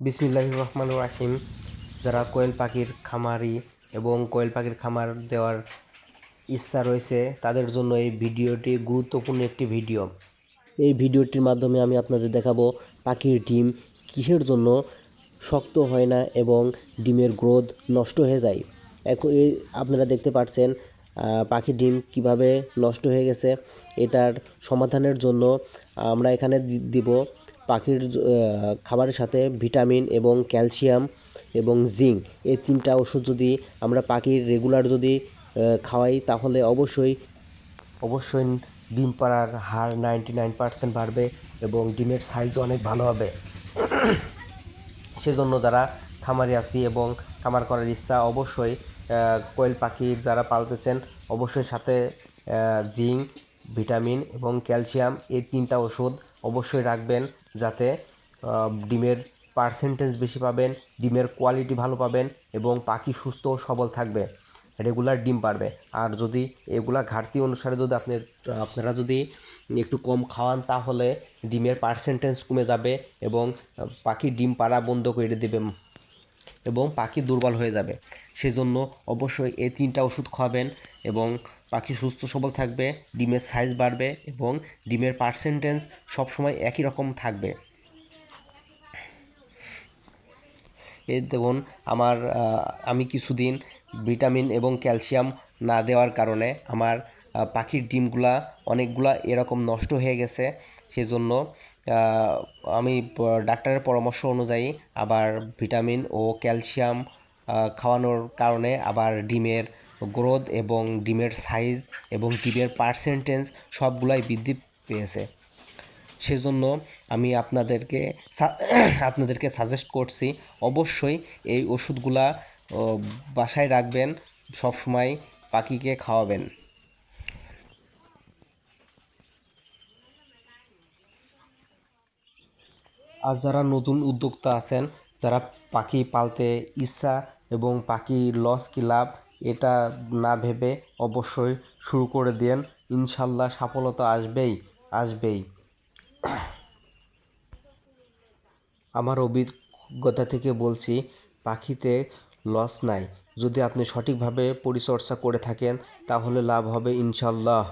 বিসমিল্লাহির রহমানির রাহিম। যারা কোয়েল পাখির খামারি এবং কোয়েল পাখির খামার দেওয়ার ইচ্ছা রয়েছে তাদের জন্য এই ভিডিওটি গুরুত্বপূর্ণ একটি ভিডিও। এই ভিডিওটির মাধ্যমে আমি আপনাদের দেখাবো পাখির ডিম কিসের জন্য শক্ত হয় না এবং ডিমের গ্রোথ নষ্ট হয়ে যায়। এই আপনারা দেখতে পাচ্ছেন পাখির ডিম কিভাবে নষ্ট হয়ে গেছে। এটার সমাধানের জন্য আমরা এখানে দিব পাখির খাবারের সাথে ভিটামিন এবং ক্যালসিয়াম এবং জিঙ্ক, এই তিনটা ওষুধ যদি আমরা পাখির রেগুলার যদি খাওয়াই তাহলে অবশ্যই ডিম পাড়ার হার 99% বাড়বে এবং ডিমের সাইজও অনেক ভালো হবে। সেজন্য যারা খামারি আছি এবং খামার করার ইচ্ছা, অবশ্যই কোয়েল পাখি যারা পালতেছেন অবশ্যই সাথে জিঙ্ক, ভিটামিন এবং ক্যালসিয়াম এই তিনটা ওষুধ অবশ্যই রাখবেন, যাতে ডিমের পার্সেন্টেজ বেশি পাবেন, ডিমের কোয়ালিটি ভালো পাবেন এবং পাখি সুস্থ ও সবল থাকবে, রেগুলার ডিম পারবে। আর যদি এগুলা ঘাটতি অনুসারে যদি আপনারা যদি একটু কম খাওয়ান তাহলে ডিমের পার্সেন্টেজ কমে যাবে এবং পাখি ডিম পাড়া বন্ধ করে দেবে এবং পাখি দুর্বল হয়ে যাবে। সেজন্য অবশ্যই এই তিনটা ওষুধ খাওয়াবেন এবং পাখি সুস্থ সবল থাকবে, ডিমের সাইজ বাড়বে এবং ডিমের পার্সেন্টেজ সবসময় একই রকম থাকবে। এই দেখুন আমি কিছুদিন ভিটামিন এবং ক্যালসিয়াম না দেওয়ার কারণে আমার পাখির ডিমগুলা অনেকগুলা এরকম নষ্ট হয়ে গেছে। সেজন্য আমি ডাক্তারের পরামর্শ অনুযায়ী আবার ভিটামিন ও ক্যালসিয়াম খাওয়ানোর কারণে আবার ডিমের গ্রোথ এবং ডিমের সাইজ এবং ডিমের পার্সেন্টেজ সবগুলাই বৃদ্ধি পেয়েছে। সেজন্য আমি আপনাদেরকে সাজেস্ট করছি অবশ্যই এই ওষুধগুলা বাসায় রাখবেন, সবসময় পাখিকে খাওয়াবেন। আর যারা নতুন উদ্যোক্তা আছেন, যারা পাখি পালতে ইচ্ছা এবং পাখি লস কি লাভ এটা না ভেবে অবশ্যই শুরু করে দেন, ইনশাল্লাহ সফলতা আসবেই। আমার অভিজ্ঞতা থেকে বলছি, পাখিতে লস নাই। যদি আপনি সঠিকভাবে পরিচর্যা করে থাকেন তাহলে লাভ হবে ইনশাল্লাহ।